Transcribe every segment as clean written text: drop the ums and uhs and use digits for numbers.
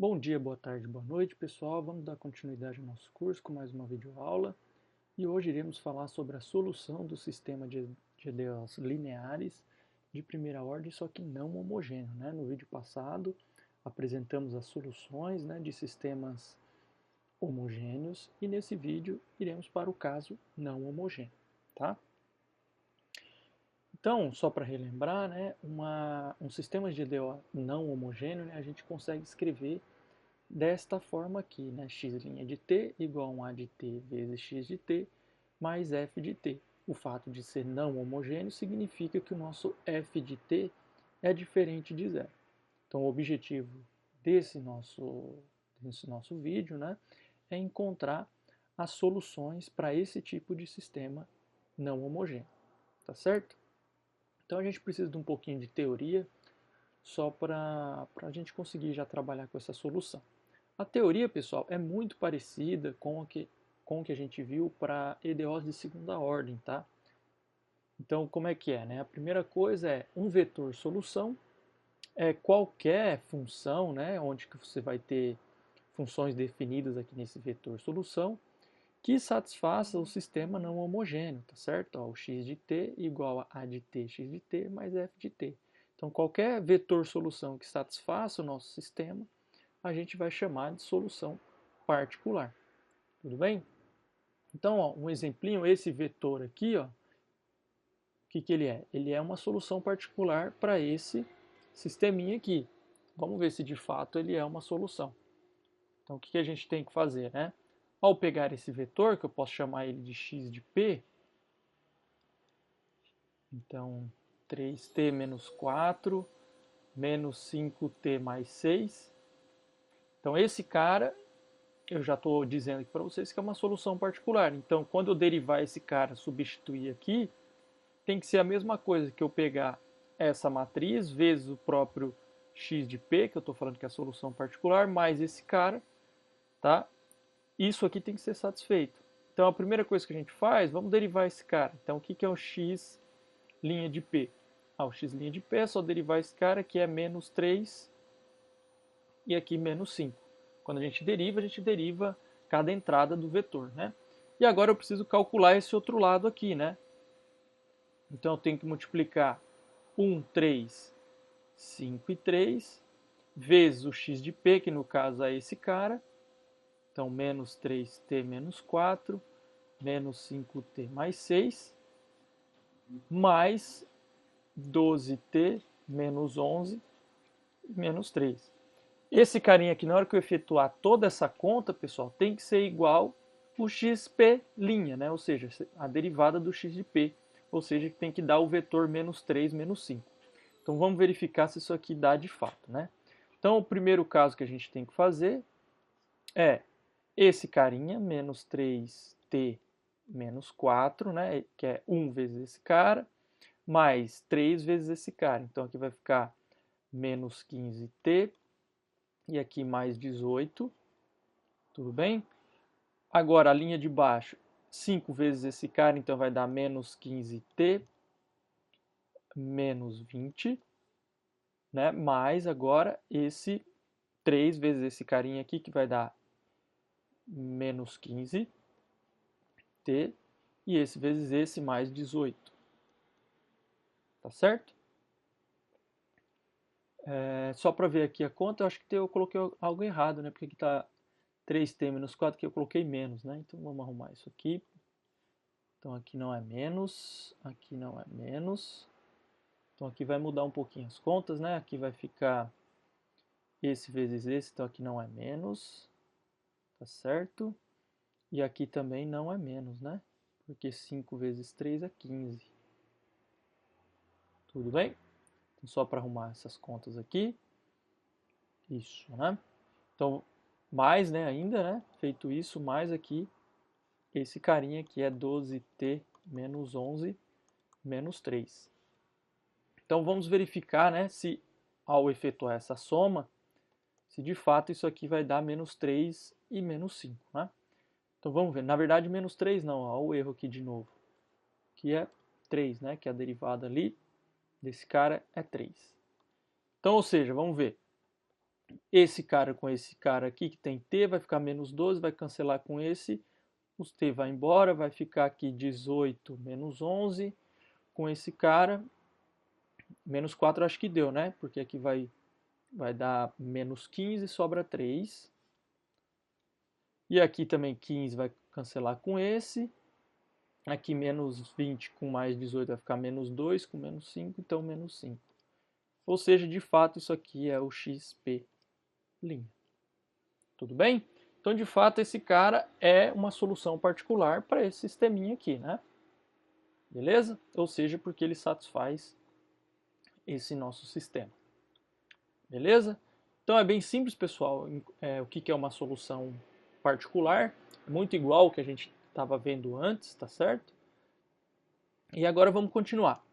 Bom dia, boa tarde, boa noite, pessoal. Vamos dar continuidade ao nosso curso com mais uma videoaula. E hoje iremos falar sobre a solução do sistema de EDOs lineares de primeira ordem, só que não homogêneo, né? No vídeo passado apresentamos as soluções, né, de sistemas homogêneos e nesse vídeo iremos para o caso não homogêneo, tá? Então, só para relembrar, né, um sistema de EDO não homogêneo, né, a gente consegue escrever desta forma aqui, né? X' de t igual a 1 a de t vezes x de t mais f de t. O fato de ser não homogêneo significa que o nosso f de t é diferente de zero. Então, o objetivo desse nosso vídeo, né, é encontrar as soluções para esse tipo de sistema não homogêneo, tá certo? Então, a gente precisa de um pouquinho de teoria só para a gente conseguir já trabalhar com essa solução. A teoria, pessoal, é muito parecida com o que a gente viu para EDOs de segunda ordem, tá? Então, como é que é, né? A primeira coisa é um vetor solução, é qualquer função, né, onde que você vai ter funções definidas aqui nesse vetor solução, que satisfaça o sistema não homogêneo, tá certo? Ó, o x de t igual a de t x de t mais f de t. Então, qualquer vetor solução que satisfaça o nosso sistema, a gente vai chamar de solução particular. Tudo bem? Então, ó, um exemplinho, esse vetor aqui, ó, o que ele é? Ele é uma solução particular para esse sisteminha aqui. Vamos ver se de fato ele é uma solução. Então, o que a gente tem que fazer, né? Ao pegar esse vetor, que eu posso chamar ele de x de p, então 3t menos 4 menos 5t mais 6. Então, esse cara eu já estou dizendo aqui para vocês que é uma solução particular. Então, quando eu derivar esse cara, substituir aqui, tem que ser a mesma coisa que eu pegar essa matriz vezes o próprio x de p, que eu estou falando que é a solução particular, mais esse cara, tá? Isso aqui tem que ser satisfeito. Então, a primeira coisa que a gente faz, vamos derivar esse cara. Então, o que é o x' de p? O x' de p é só derivar esse cara, que é menos 3 e aqui menos 5. Quando a gente deriva cada entrada do vetor, né? E agora eu preciso calcular esse outro lado aqui, né? Então eu tenho que multiplicar 1, 3, 5 e 3, vezes o x de p, que no caso é esse cara. Então, menos 3t menos 4, menos 5t mais 6, mais 12t menos 11, menos 3. Esse carinha aqui, na hora que eu efetuar toda essa conta, pessoal, tem que ser igual o xp', né? Ou seja, a derivada do x de p, ou seja, tem que dar o vetor menos 3, menos 5. Então vamos verificar se isso aqui dá de fato, né? Então o primeiro caso que a gente tem que fazer é esse carinha, menos 3t menos 4, né? Que é 1 vezes esse cara, mais 3 vezes esse cara. Então aqui vai ficar menos 15t, e aqui mais 18, tudo bem? Agora a linha de baixo, 5 vezes esse cara, então vai dar menos 15t, menos 20, né? Mais agora esse 3 vezes esse carinha aqui, que vai dar menos 15t, e esse vezes esse mais 18, tá certo? Só para ver aqui a conta, eu acho que eu coloquei algo errado, né? Porque aqui está 3t menos 4, que eu coloquei menos, né? Então vamos arrumar isso aqui. Então aqui não é menos, aqui não é menos. Então aqui vai mudar um pouquinho as contas, né? Aqui vai ficar esse vezes esse, então aqui não é menos, tá certo? E aqui também não é menos, né? Porque 5 vezes 3 é 15. Tudo bem? Então só para arrumar essas contas aqui. Isso, né? Então, mais, né, ainda, né? Feito isso, mais aqui, esse carinha aqui é 12t menos 11 menos 3. Então, vamos verificar, né, se ao efetuar essa soma, se de fato isso aqui vai dar menos 3 e menos 5, né? Então, vamos ver. Na verdade, menos 3 não, ó, o erro aqui de novo. Que é 3, né, que a derivada ali desse cara é 3. Então, ou seja, vamos ver. esse cara com esse cara aqui que tem t vai ficar menos 12, vai cancelar com esse, os t vai embora, vai ficar aqui 18 menos 11, com esse cara, menos 4 acho que deu, né? Porque aqui vai dar menos 15, sobra 3. E aqui também 15 vai cancelar com esse. Aqui menos 20 com mais 18 vai ficar menos 2, com menos 5, então menos 5. Ou seja, de fato, isso aqui é o XP'. Tudo bem? Então, de fato, esse cara é uma solução particular para esse sisteminha aqui, né? Beleza? Ou seja, porque ele satisfaz esse nosso sistema. Beleza? Então, é bem simples, pessoal. O que é uma solução particular? Muito igual ao que a gente estava vendo antes, tá certo? E agora vamos continuar.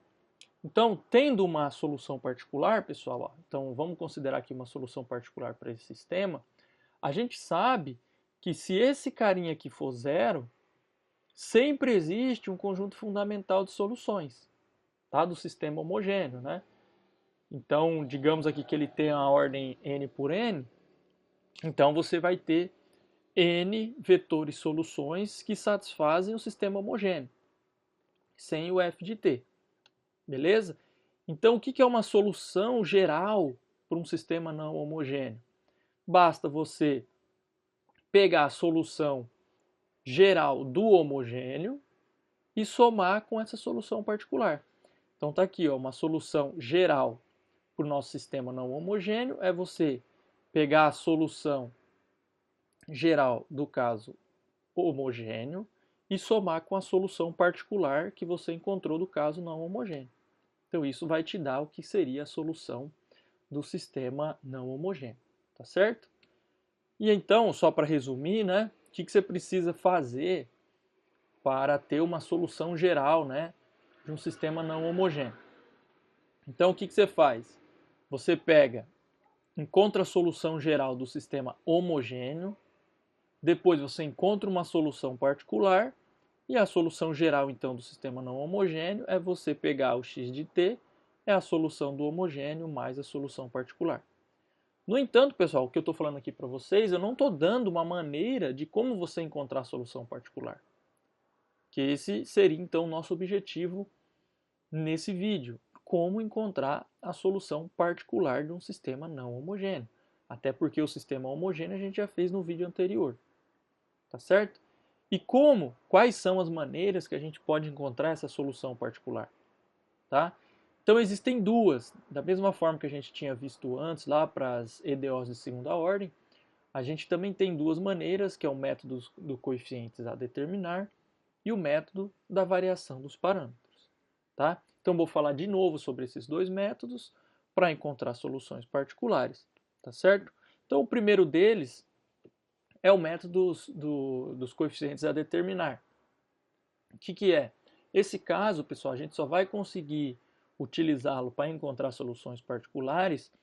Então, tendo uma solução particular, pessoal, ó, então vamos considerar aqui uma solução particular para esse sistema, a gente sabe que se esse carinha aqui for zero, sempre existe um conjunto fundamental de soluções, tá? Do sistema homogêneo, né? Então, digamos aqui que ele tem a ordem n por n, então você vai ter n vetores soluções que satisfazem o sistema homogêneo, sem o f de t. Beleza? Então, o que é uma solução geral para um sistema não homogêneo? Basta você pegar a solução geral do homogêneo e somar com essa solução particular. Então, está aqui, ó, uma solução geral para o nosso sistema não homogêneo é você pegar a solução geral do caso homogêneo e somar com a solução particular que você encontrou do caso não homogêneo. Então, isso vai te dar o que seria a solução do sistema não homogêneo, tá certo? E então, só para resumir, né, o que você precisa fazer para ter uma solução geral, né, de um sistema não homogêneo? Então, o que você faz? Você encontra a solução geral do sistema homogêneo, depois você encontra uma solução particular, e a solução geral, então, do sistema não homogêneo é você pegar o x de t, é a solução do homogêneo mais a solução particular. No entanto, pessoal, o que eu estou falando aqui para vocês, eu não estou dando uma maneira de como você encontrar a solução particular. Que esse seria, então, o nosso objetivo nesse vídeo. Como encontrar a solução particular de um sistema não homogêneo. Até porque o sistema homogêneo a gente já fez no vídeo anterior. Tá certo? E quais são as maneiras que a gente pode encontrar essa solução particular? Tá? Então existem duas, da mesma forma que a gente tinha visto antes lá para as EDOs de segunda ordem, a gente também tem duas maneiras, que é o método do coeficientes a determinar e o método da variação dos parâmetros. Tá? Então vou falar de novo sobre esses dois métodos para encontrar soluções particulares. Tá certo? Então o primeiro deles é o método dos coeficientes a determinar. O que é? Esse caso, pessoal, a gente só vai conseguir utilizá-lo para encontrar soluções particulares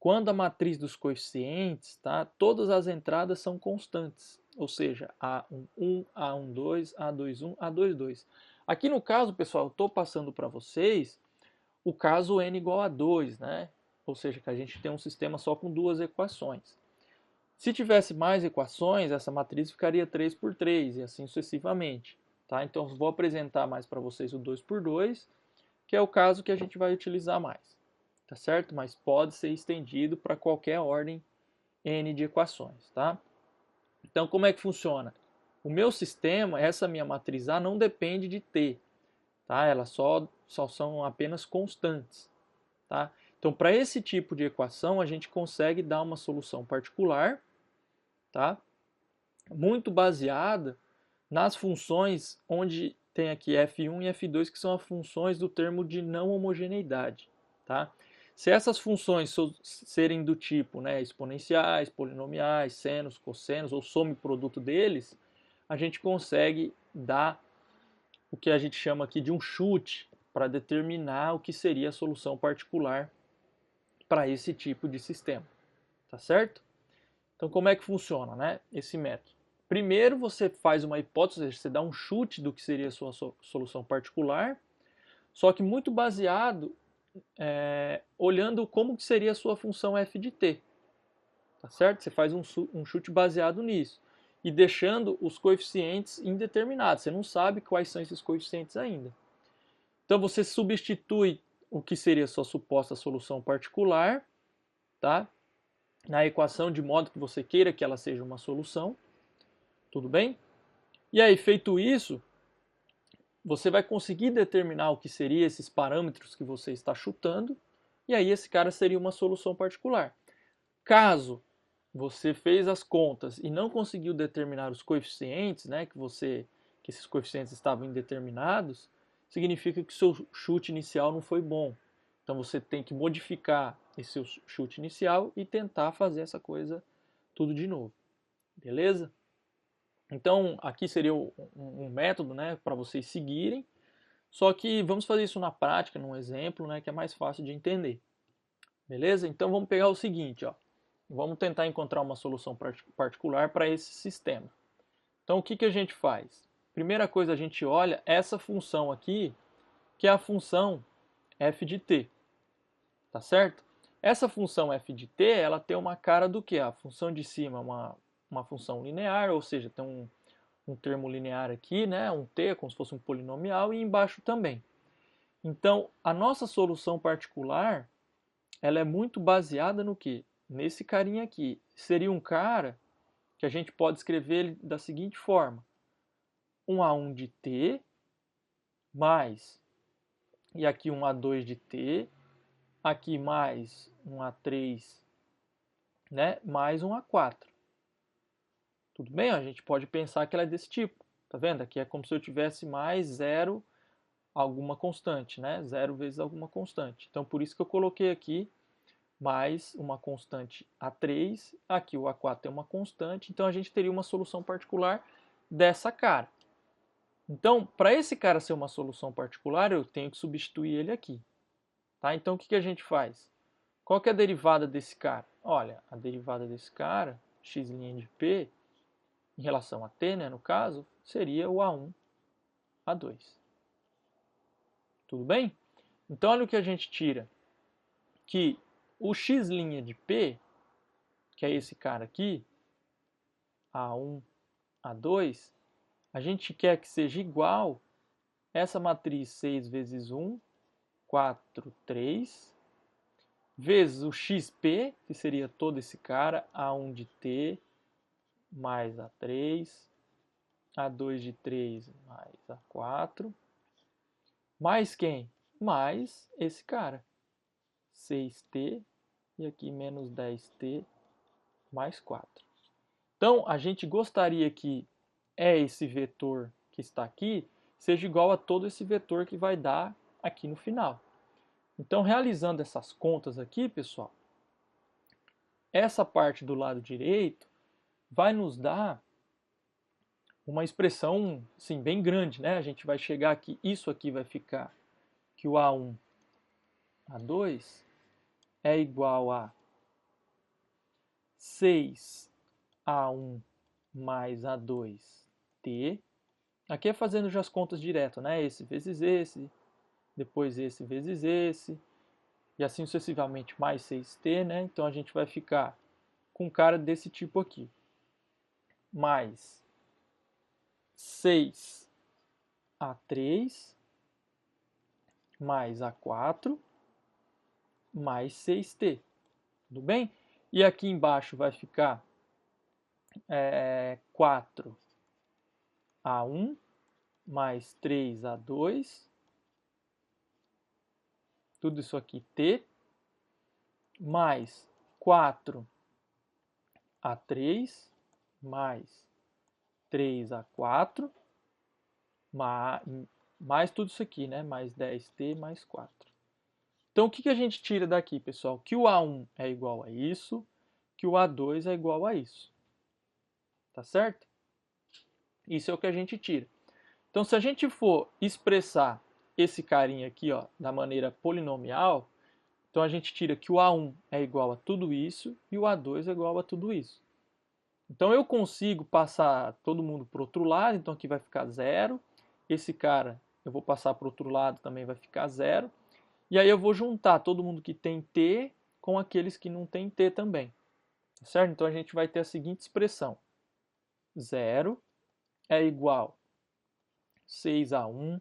quando a matriz dos coeficientes, tá, todas as entradas são constantes, ou seja, A11, A12, A21, A22. Aqui no caso, pessoal, eu estou passando para vocês o caso n igual a 2, né? Ou seja, que a gente tem um sistema só com duas equações. Se tivesse mais equações, essa matriz ficaria 3 por 3 e assim sucessivamente. Tá? Então, vou apresentar mais para vocês o 2 por 2, que é o caso que a gente vai utilizar mais. Tá certo? Mas pode ser estendido para qualquer ordem n de equações. Tá? Então, como é que funciona? O meu sistema, essa minha matriz A, não depende de t. Tá? Elas só são apenas constantes. Tá? Então, para esse tipo de equação, a gente consegue dar uma solução particular, tá? Muito baseada nas funções onde tem aqui f1 e f2, que são as funções do termo de não homogeneidade. Tá? Se essas funções serem do tipo, né, exponenciais, polinomiais, senos, cossenos ou some produto deles, a gente consegue dar o que a gente chama aqui de um chute para determinar o que seria a solução particular para esse tipo de sistema. Tá certo? Então, como é que funciona, né, esse método? Primeiro, você faz uma hipótese, você dá um chute do que seria a sua solução particular, só que muito baseado olhando como que seria a sua função f de t. tá certo? Você faz um chute baseado nisso e deixando os coeficientes indeterminados. Você não sabe quais são esses coeficientes ainda. Então você substitui o que seria sua suposta solução particular, tá? Na equação de modo que você queira que ela seja uma solução, tudo bem? E aí, feito isso, você vai conseguir determinar o que seriam esses parâmetros que você está chutando, e aí esse cara seria uma solução particular. Caso você fez as contas e não conseguiu determinar os coeficientes, né, que esses coeficientes estavam indeterminados, significa que o seu chute inicial não foi bom. Então você tem que modificar esse seu chute inicial e tentar fazer essa coisa tudo de novo. Beleza? Então aqui seria um método, né, para vocês seguirem. Só que vamos fazer isso na prática, num exemplo, né, que é mais fácil de entender. Beleza? Então vamos pegar o seguinte, ó. Vamos tentar encontrar uma solução particular para esse sistema. Então o que a gente faz? Primeira coisa, a gente olha essa função aqui, que é a função f de t. Tá certo? Essa função f de t, ela tem uma cara do que? A função de cima é uma função linear, ou seja, tem um termo linear aqui, né? Um t, como se fosse um polinomial, e embaixo também. Então, a nossa solução particular, ela é muito baseada no quê? Nesse carinha aqui. Seria um cara que a gente pode escrever ele da seguinte forma. Um A1 de t mais, e aqui um A2 de t, aqui mais um A3, né, mais um A4. Tudo bem? A gente pode pensar que ela é desse tipo. Tá vendo? Aqui é como se eu tivesse mais zero alguma constante, né? Zero vezes alguma constante. Então, por isso que eu coloquei aqui mais uma constante A3, aqui o A4 é uma constante, então a gente teria uma solução particular dessa cara. Então, para esse cara ser uma solução particular, eu tenho que substituir ele aqui. Tá? Então, o que a gente faz? Qual que é a derivada desse cara? Olha, a derivada desse cara, x' de p, em relação a t, né, no caso, seria o A1, A2. Tudo bem? Então, olha o que a gente tira. Que o x' de p, que é esse cara aqui, A1, A2, a gente quer que seja igual essa matriz 6 vezes 1, 4, 3, vezes o xp, que seria todo esse cara, A1 de t, mais A3, A2 de 3, mais A4, mais quem? Mais esse cara, 6t, e aqui menos 10t, mais 4. Então, a gente gostaria que esse vetor que está aqui seja igual a todo esse vetor que vai dar aqui no final. Então, realizando essas contas aqui, pessoal, essa parte do lado direito vai nos dar uma expressão assim, bem grande, né? A gente vai chegar aqui, isso aqui vai ficar que o A1, A2 é igual a 6A1 mais A2T. Aqui é fazendo já as contas direto, né? Esse vezes esse, depois esse vezes esse, e assim sucessivamente mais 6t, né? Então a gente vai ficar com um cara desse tipo aqui. Mais 6A3 mais A4 mais 6t. Tudo bem? E aqui embaixo vai ficar 4A1 mais 3A2, tudo isso aqui t, mais 4A3 mais 3A4, mais tudo isso aqui, né? Mais 10t mais 4. Então, o que a gente tira daqui, pessoal? Que o A1 é igual a isso, que o A2 é igual a isso. Tá certo? Isso é o que a gente tira. Então, se a gente for expressar esse carinha aqui, ó, da maneira polinomial, então a gente tira que o A1 é igual a tudo isso e o A2 é igual a tudo isso. Então, eu consigo passar todo mundo para o outro lado, então aqui vai ficar 0. Esse cara eu vou passar para o outro lado, também vai ficar 0. E aí eu vou juntar todo mundo que tem T com aqueles que não tem T também. certo? Então a gente vai ter a seguinte expressão: 0 é igual a 6A1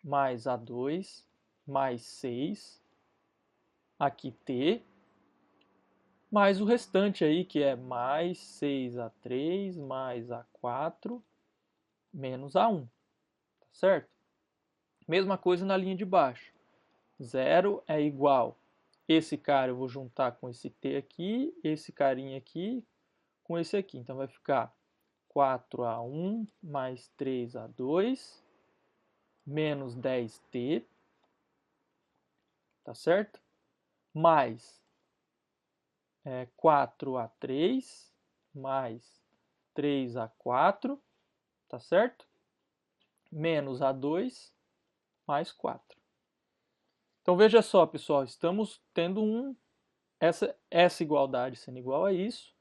mais A2 mais 6, aqui T, mais o restante aí, que é mais 6A3 mais A4 menos A1, tá certo? Mesma coisa na linha de baixo. 0 é igual, esse cara eu vou juntar com esse T aqui, esse carinha aqui com esse aqui. Então vai ficar 4A1 mais 3A2 menos 10T, tá certo? Mais 4A3 mais 3A4, tá certo? Menos A2 mais 4. Então veja só, pessoal, estamos tendo essa igualdade sendo igual a isso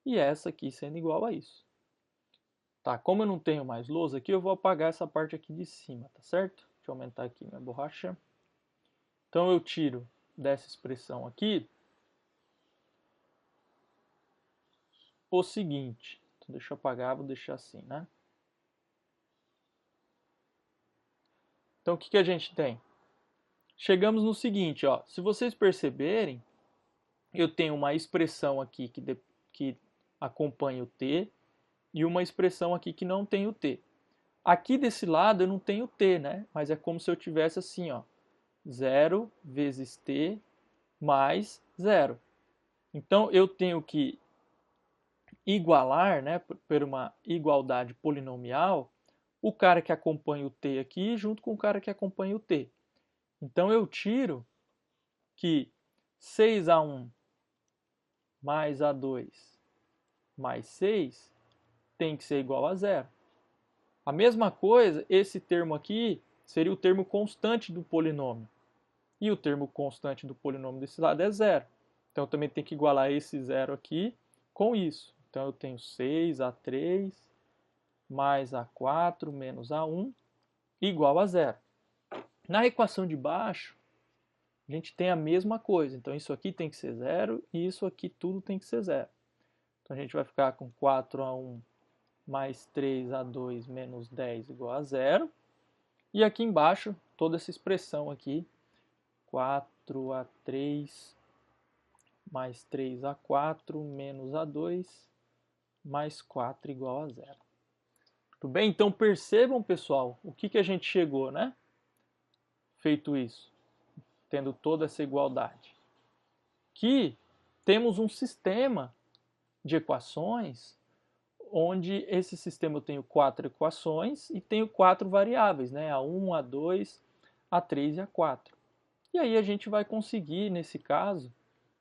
e essa aqui sendo igual a isso. Tá, como eu não tenho mais lousa aqui, eu vou apagar essa parte aqui de cima, tá certo? Deixa eu aumentar aqui minha borracha. Então eu tiro dessa expressão aqui o seguinte. Então deixa eu apagar, vou deixar assim, né? Então o que a gente tem? Chegamos no seguinte, ó. Se vocês perceberem, eu tenho uma expressão aqui que acompanha o t e uma expressão aqui que não tem o t. Aqui desse lado eu não tenho t, né? Mas é como se eu tivesse assim, ó. 0 vezes t mais 0. Então eu tenho que igualar, né, por uma igualdade polinomial, o cara que acompanha o t aqui junto com o cara que acompanha o t. Então eu tiro que 6A1 mais A2 mais 6 tem que ser igual a zero. A mesma coisa, esse termo aqui seria o termo constante do polinômio. E o termo constante do polinômio desse lado é zero. Então eu também tenho que igualar esse zero aqui com isso. Então eu tenho 6A3 mais A4 menos A1 igual a zero. Na equação de baixo, a gente tem a mesma coisa. Então isso aqui tem que ser zero e isso aqui tudo tem que ser zero. Então a gente vai ficar com 4A1 mais 3A2 menos 10 igual a zero. E aqui embaixo, toda essa expressão aqui, 4A3 mais 3A4 menos A2 mais 4 igual a zero. Tudo bem? Então percebam, pessoal, o que a gente chegou, né? Feito isso, tendo toda essa igualdade. Que temos um sistema de equações onde esse sistema eu tenho 4 equações e tenho 4 variáveis, né? A1, A2, A3 e A4. E aí a gente vai conseguir, nesse caso,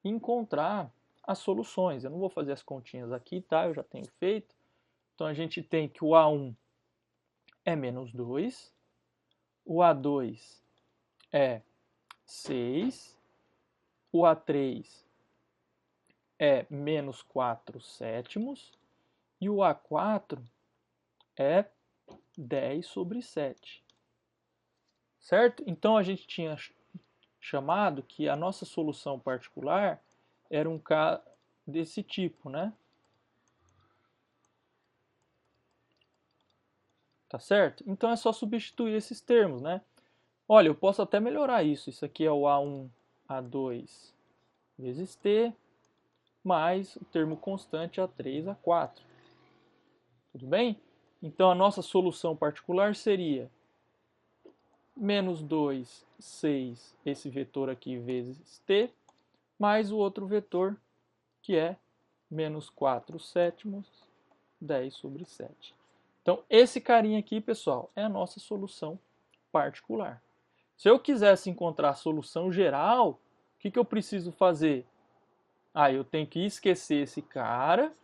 encontrar as soluções. Eu não vou fazer as continhas aqui, tá? Eu já tenho feito. Então a gente tem que o A1 é menos 2, o A2 é 6, o A3 é menos 4 sétimos e o A4 é 10 sobre 7. Certo? Então a gente tinha chamado que a nossa solução particular era um K desse tipo, né? Tá certo? Então é só substituir esses termos, né? Olha, eu posso até melhorar isso. Isso aqui é o A1, A2 vezes T, mais o termo constante A3, A4. Tudo bem? Então a nossa solução particular seria menos 2, 6, esse vetor aqui vezes t, mais o outro vetor que é menos 4 sétimos, 10 sobre 7. Então esse carinha aqui, pessoal, é a nossa solução particular. Se eu quisesse encontrar a solução geral, o que eu preciso fazer? Eu tenho que esquecer esse cara,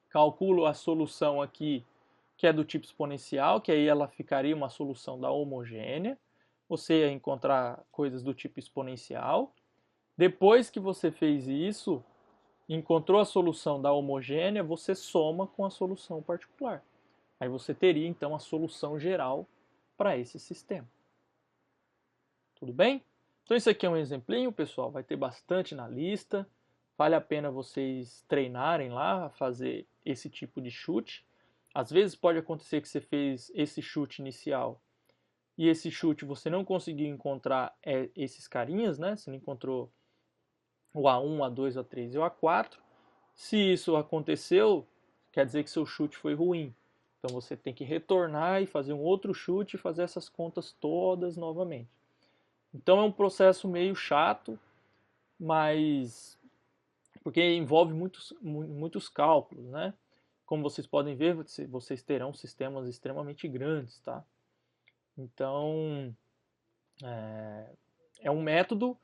calculo a solução aqui que é do tipo exponencial, que aí ela ficaria uma solução da homogênea. Você ia encontrar coisas do tipo exponencial. Depois que você fez isso, encontrou a solução da homogênea, você soma com a solução particular. Aí você teria então a solução geral para esse sistema. Tudo bem? Então isso aqui é um exemplinho, pessoal, vai ter bastante na lista. vale a pena vocês treinarem lá, fazer esse tipo de chute. Às vezes pode acontecer que você fez esse chute inicial e esse chute você não conseguiu encontrar esses carinhas, né? Você não encontrou o A1, A2, A3 e o A4. Se isso aconteceu, quer dizer que seu chute foi ruim. Então você tem que retornar e fazer um outro chute e fazer essas contas todas novamente. Então é um processo meio chato, mas porque envolve muitos cálculos, né? Como vocês podem ver, vocês terão sistemas extremamente grandes, tá? Então é um método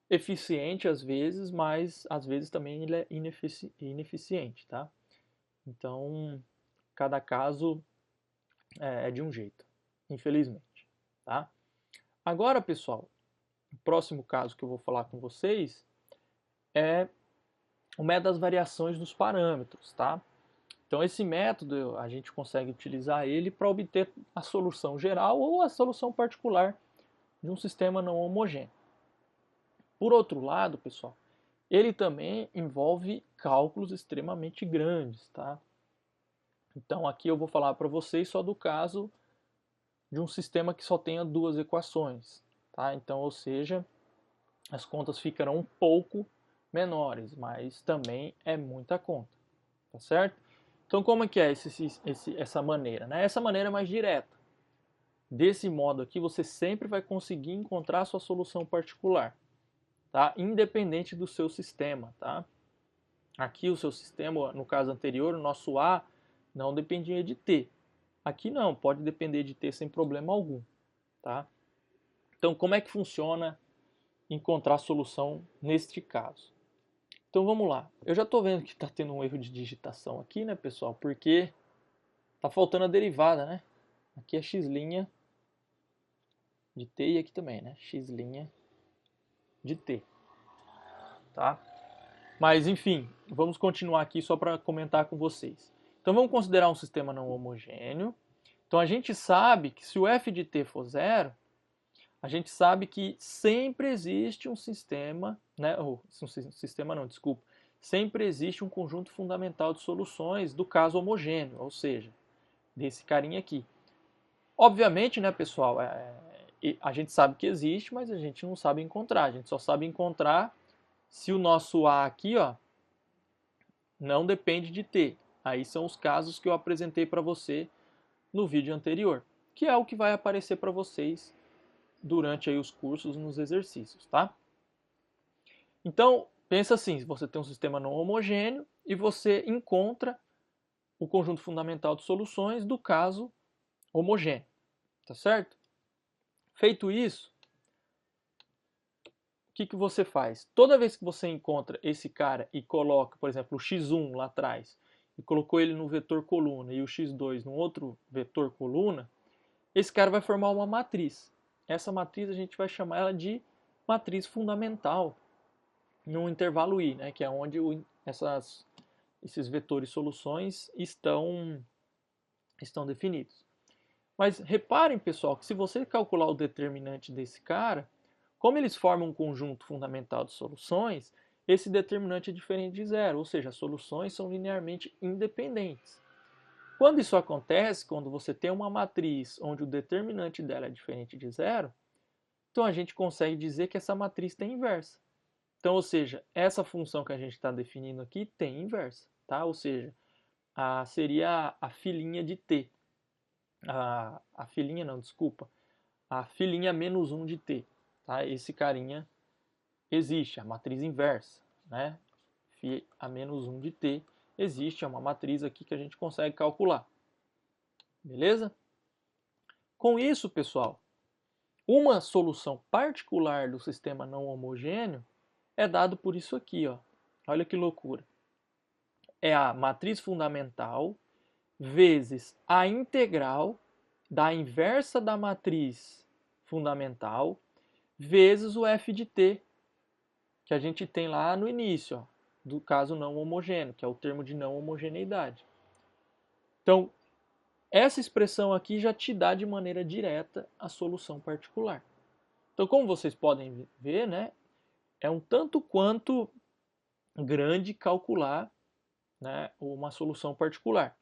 eficiente às vezes, mas às vezes também ele é ineficiente, tá? Então cada caso é de um jeito, infelizmente, tá? Agora, pessoal, o próximo caso que eu vou falar com vocês é o método das variações dos parâmetros, tá? Então esse método a gente consegue utilizar ele para obter a solução geral ou a solução particular de um sistema não homogêneo. Por outro lado, pessoal, ele também envolve cálculos extremamente grandes, tá? Então aqui eu vou falar para vocês só do caso de um sistema que só tenha duas equações, tá? Então, ou seja, as contas ficarão um pouco menores, mas também é muita conta, tá certo? Então, como é que é essa maneira? Né? Essa maneira é mais direta. Desse modo aqui, você sempre vai conseguir encontrar a sua solução particular, tá? Independente do seu sistema, tá? Aqui o seu sistema, no caso anterior, o nosso A não dependia de T. Aqui não, pode depender de T sem problema algum, tá? Então, como é que funciona encontrar a solução neste caso? Então vamos lá. Eu já estou vendo que está tendo um erro de digitação aqui, né, pessoal? Porque está faltando a derivada, né? Aqui é x' de t e aqui também, né? X' de t, tá? Mas enfim, vamos continuar aqui só para comentar com vocês. Então vamos considerar um sistema não homogêneo. Então a gente sabe que se o f de t for zero, a gente sabe que sempre existe um sistema, né? Ou um sistema não, desculpa. Sempre existe um conjunto fundamental de soluções do caso homogêneo, ou seja, desse carinha aqui. Obviamente, né, pessoal, a gente sabe que existe, mas a gente não sabe encontrar. A gente só sabe encontrar se o nosso A aqui, ó, não depende de T. Aí são os casos que eu apresentei para você no vídeo anterior, que é o que vai aparecer para vocês durante aí os cursos nos exercícios, tá? Então, pensa assim, você tem um sistema não homogêneo e você encontra o conjunto fundamental de soluções do caso homogêneo, tá certo? Feito isso, o que você faz? Toda vez que você encontra esse cara e coloca, por exemplo, o x1 lá atrás, e colocou ele no vetor coluna e o x2 no outro vetor coluna, esse cara vai formar uma matriz. Essa matriz a gente vai chamar ela de matriz fundamental no intervalo i, né, que é onde esses vetores soluções estão definidos. Mas reparem, pessoal, que se você calcular o determinante desse cara, como eles formam um conjunto fundamental de soluções, esse determinante é diferente de zero, ou seja, as soluções são linearmente independentes. Quando isso acontece, quando você tem uma matriz onde o determinante dela é diferente de zero, então a gente consegue dizer que essa matriz tem inversa. Então, ou seja, essa função que a gente está definindo aqui tem inversa, tá? Ou seja, seria a filhinha de t. A filhinha não, desculpa. A filhinha menos 1 de t. Tá? Esse carinha existe, a matriz inversa, né? Φ a menos 1 de t existe, é uma matriz aqui que a gente consegue calcular. Beleza? Com isso, pessoal, uma solução particular do sistema não homogêneo é dado por isso aqui, ó. Olha que loucura. É a matriz fundamental vezes a integral da inversa da matriz fundamental vezes o f de t, que a gente tem lá no início, ó, do caso não homogêneo, que é o termo de não homogeneidade. Então, essa expressão aqui já te dá de maneira direta a solução particular. Então, como vocês podem ver, né, é um tanto quanto grande calcular, né, uma solução particular.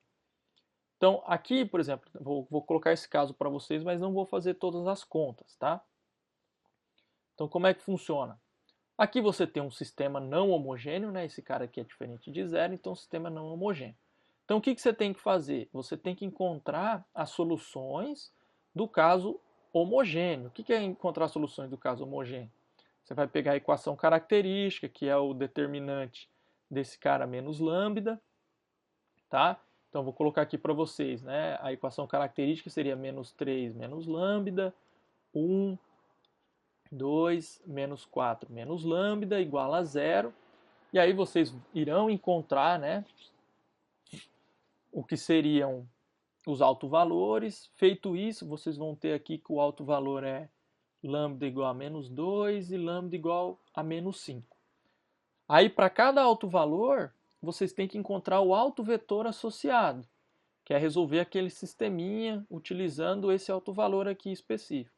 Então, aqui, por exemplo, vou colocar esse caso para vocês, mas não vou fazer todas as contas, tá? Então, como é que funciona? Aqui você tem um sistema não homogêneo, né? Esse cara aqui é diferente de zero, então um sistema não homogêneo. Então, o que você tem que fazer? Você tem que encontrar as soluções do caso homogêneo. O que é encontrar as soluções do caso homogêneo? Você vai pegar a equação característica, que é o determinante desse cara menos lambda, tá? Então, vou colocar aqui para vocês, né? A equação característica seria menos 3 menos lambda, 1, 2, menos 4 menos lambda, igual a zero. E aí vocês irão encontrar, né, o que seriam os autovalores. Feito isso, vocês vão ter aqui que o autovalor é lambda igual a menos 2 e lambda igual a menos 5. Aí, para cada autovalor, vocês têm que encontrar o autovetor associado, que é resolver aquele sisteminha utilizando esse autovalor aqui específico,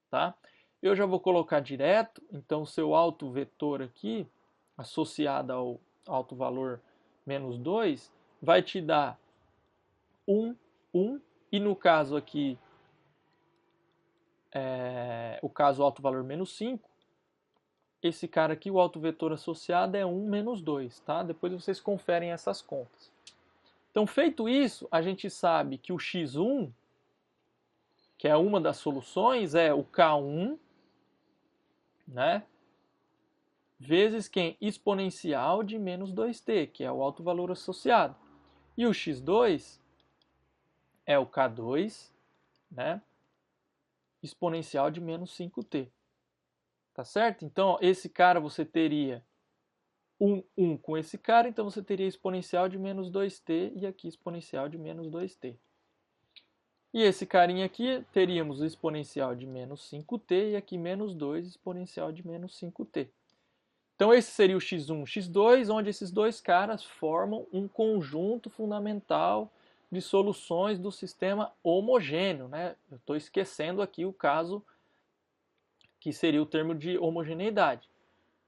tá? Eu já vou colocar direto, então o seu autovetor aqui, associado ao autovalor menos 2, vai te dar 1, 1, e no caso aqui, o caso autovalor menos 5, esse cara aqui, o autovetor associado é 1 menos 2, tá? Depois vocês conferem essas contas. Então, feito isso, a gente sabe que o x1, que é uma das soluções, é o k1, né? Vezes quem? Exponencial de menos 2t, que é o autovalor associado. E o x2 é o k2, né? Exponencial de menos 5t. Tá certo? Então, esse cara você teria 1 com esse cara, então você teria exponencial de menos 2t e aqui exponencial de menos 2t. E esse carinha aqui, teríamos o exponencial de menos 5t e aqui menos 2 exponencial de menos 5t. Então esse seria o x1, x2, onde esses dois caras formam um conjunto fundamental de soluções do sistema homogêneo, né? Eu estou esquecendo aqui o caso que seria o termo de homogeneidade.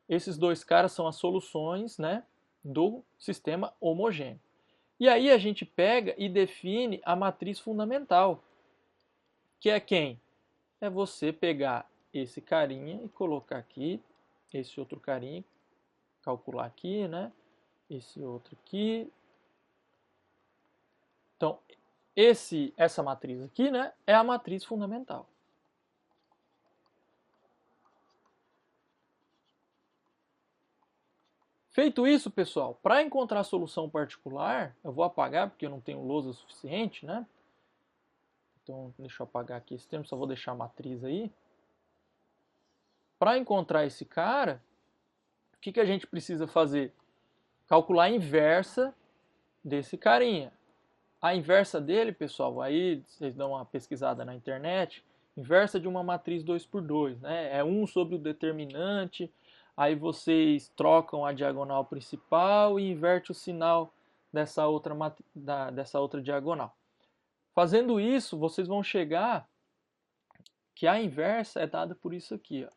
Esses dois caras são as soluções, né, do sistema homogêneo. E aí a gente pega e define a matriz fundamental, que é quem? É você pegar esse carinha e colocar aqui, esse outro carinha, calcular aqui, né? Esse outro aqui. Então, essa matriz aqui, né, é a matriz fundamental. Feito isso, pessoal, para encontrar a solução particular, eu vou apagar porque eu não tenho lousa suficiente, né? Então, deixa eu apagar aqui esse termo, só vou deixar a matriz aí. Para encontrar esse cara, o que a gente precisa fazer? Calcular a inversa desse carinha. A inversa dele, pessoal, aí vocês dão uma pesquisada na internet, inversa de uma matriz 2×2, né? É 1 sobre o determinante, aí vocês trocam a diagonal principal e inverte o sinal dessa outra diagonal. Fazendo isso, vocês vão chegar que a inversa é dada por isso aqui, ó.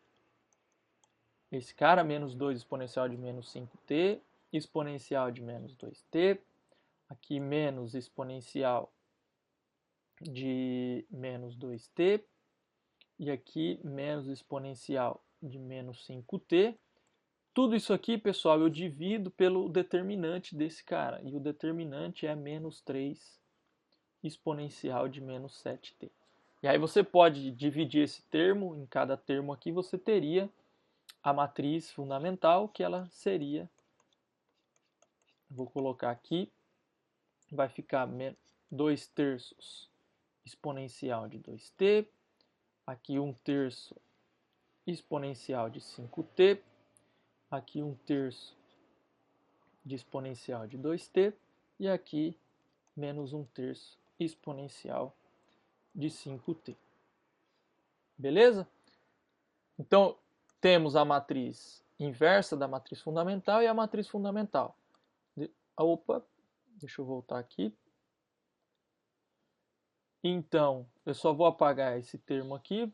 Esse cara, menos 2 exponencial de menos 5t, exponencial de menos 2t, aqui menos exponencial de menos 2t, e aqui menos exponencial de menos 5t. Tudo isso aqui, pessoal, eu divido pelo determinante desse cara, e o determinante é menos 3 exponencial de menos 7t. E aí você pode dividir esse termo, em cada termo aqui você teria a matriz fundamental, que ela seria, vou colocar aqui, vai ficar 2/3 exponencial de 2t, aqui 1/3 exponencial de 5t, aqui 1/3 de exponencial de 2t, e aqui menos 1/3 exponencial de 5t. Beleza? Então, temos a matriz inversa da matriz fundamental e a matriz fundamental. Opa, deixa eu voltar aqui. Então, eu só vou apagar esse termo aqui.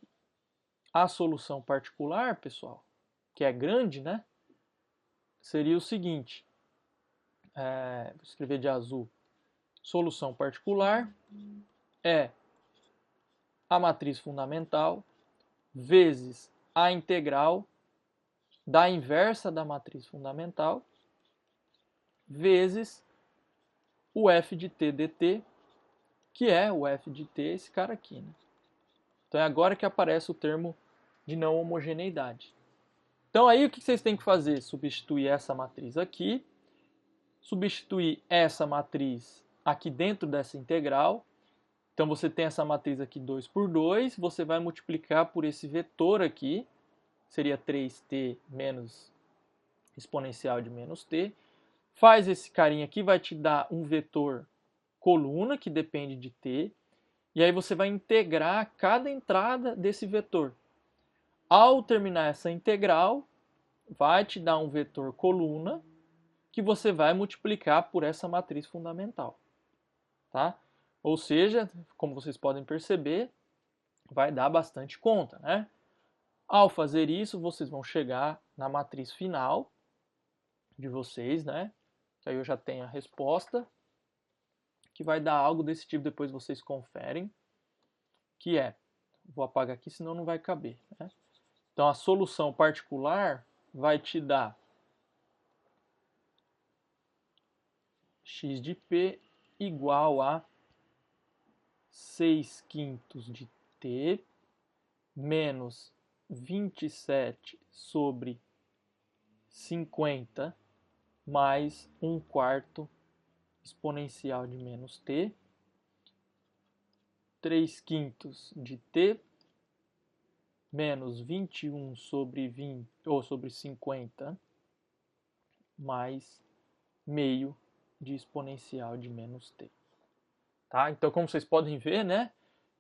A solução particular, pessoal, que é grande, né? Seria o seguinte. vou escrever de azul, solução particular é a matriz fundamental vezes a integral da inversa da matriz fundamental vezes o f de t dt, que é o f de t, esse cara aqui. Né? Então é agora que aparece o termo de não homogeneidade. Então aí o que vocês têm que fazer? Substituir essa matriz aqui, substituir essa matriz aqui dentro dessa integral. Então você tem essa matriz aqui 2 por 2, você vai multiplicar por esse vetor aqui, seria 3t menos exponencial de menos t. Faz esse carinha aqui, vai te dar um vetor coluna, que depende de t, e aí você vai integrar cada entrada desse vetor. Ao terminar essa integral, vai te dar um vetor coluna, que você vai multiplicar por essa matriz fundamental. Tá? Ou seja, como vocês podem perceber, vai dar bastante conta. Né? Ao fazer isso, vocês vão chegar na matriz final de vocês, né? Que aí eu já tenho a resposta, que vai dar algo desse tipo, depois vocês conferem, que é, vou apagar aqui, senão não vai caber. Né? Então, a solução particular vai te dar x de p igual a 6/5 de t menos 27 sobre 50 mais 1/4 exponencial de menos t, 3/5 de t menos 21 sobre 20 ou sobre 50 mais meio de exponencial de menos t. Tá? Então, como vocês podem ver, né,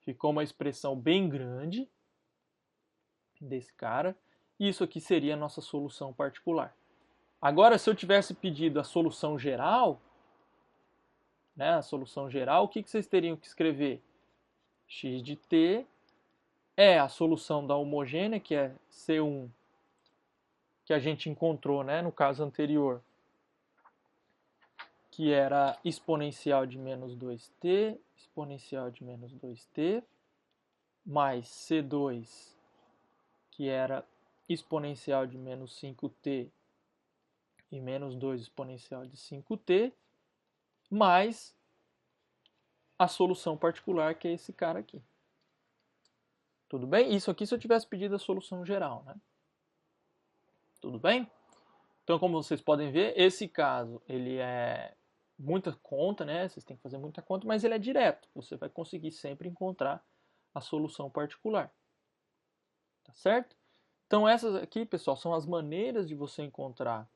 ficou uma expressão bem grande desse cara. Isso aqui seria a nossa solução particular. Agora, se eu tivesse pedido a solução geral, né, a solução geral, o que vocês teriam que escrever? X de t é a solução da homogênea, que é C1, que a gente encontrou, né, no caso anterior, que era exponencial de menos 2t, exponencial de menos 2t, mais C2, que era exponencial de menos 5t e menos 2 exponencial de 5t, mais a solução particular, que é esse cara aqui. Tudo bem? Isso aqui se eu tivesse pedido a solução geral, né? Tudo bem? Então, como vocês podem ver, esse caso, ele é muita conta, né? Vocês têm que fazer muita conta, mas ele é direto. Você vai conseguir sempre encontrar a solução particular. Tá certo? Então, essas aqui, pessoal, são as maneiras de você encontrar,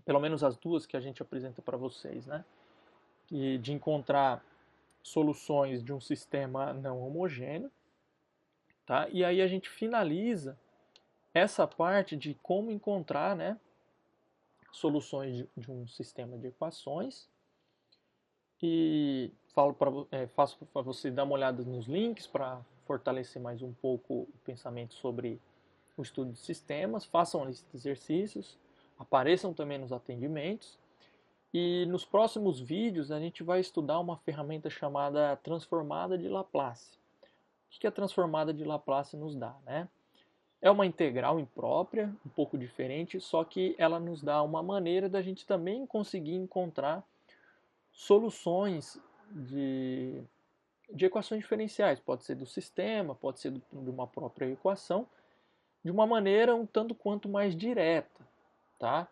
pelo menos as duas que a gente apresenta para vocês, né? E de encontrar soluções de um sistema não homogêneo. Tá? E aí a gente finaliza essa parte de como encontrar, né, soluções de um sistema de equações. E faço para você dar uma olhada nos links para fortalecer mais um pouco o pensamento sobre o estudo de sistemas. Façam esses exercícios, apareçam também nos atendimentos. E nos próximos vídeos a gente vai estudar uma ferramenta chamada transformada de Laplace. O que a transformada de Laplace nos dá, né? É uma integral imprópria, um pouco diferente, só que ela nos dá uma maneira da gente também conseguir encontrar soluções de equações diferenciais. Pode ser do sistema, pode ser de uma própria equação, de uma maneira um tanto quanto mais direta, tá?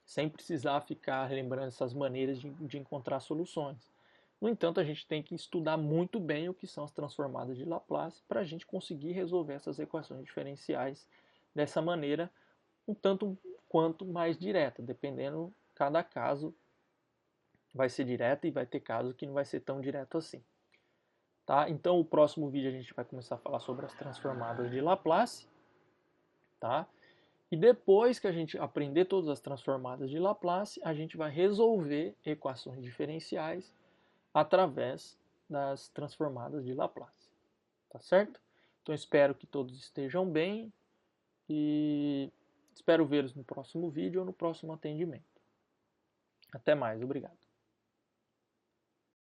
Sem precisar ficar lembrando essas maneiras de encontrar soluções. No entanto, a gente tem que estudar muito bem o que são as transformadas de Laplace para a gente conseguir resolver essas equações diferenciais dessa maneira um tanto quanto mais direta, dependendo, cada caso vai ser direto e vai ter caso que não vai ser tão direto assim. Tá? Então, o próximo vídeo a gente vai começar a falar sobre as transformadas de Laplace. Tá? E depois que a gente aprender todas as transformadas de Laplace, a gente vai resolver equações diferenciais através das transformadas de Laplace. Tá certo? Então espero que todos estejam bem e espero vê-los no próximo vídeo ou no próximo atendimento. Até mais, obrigado.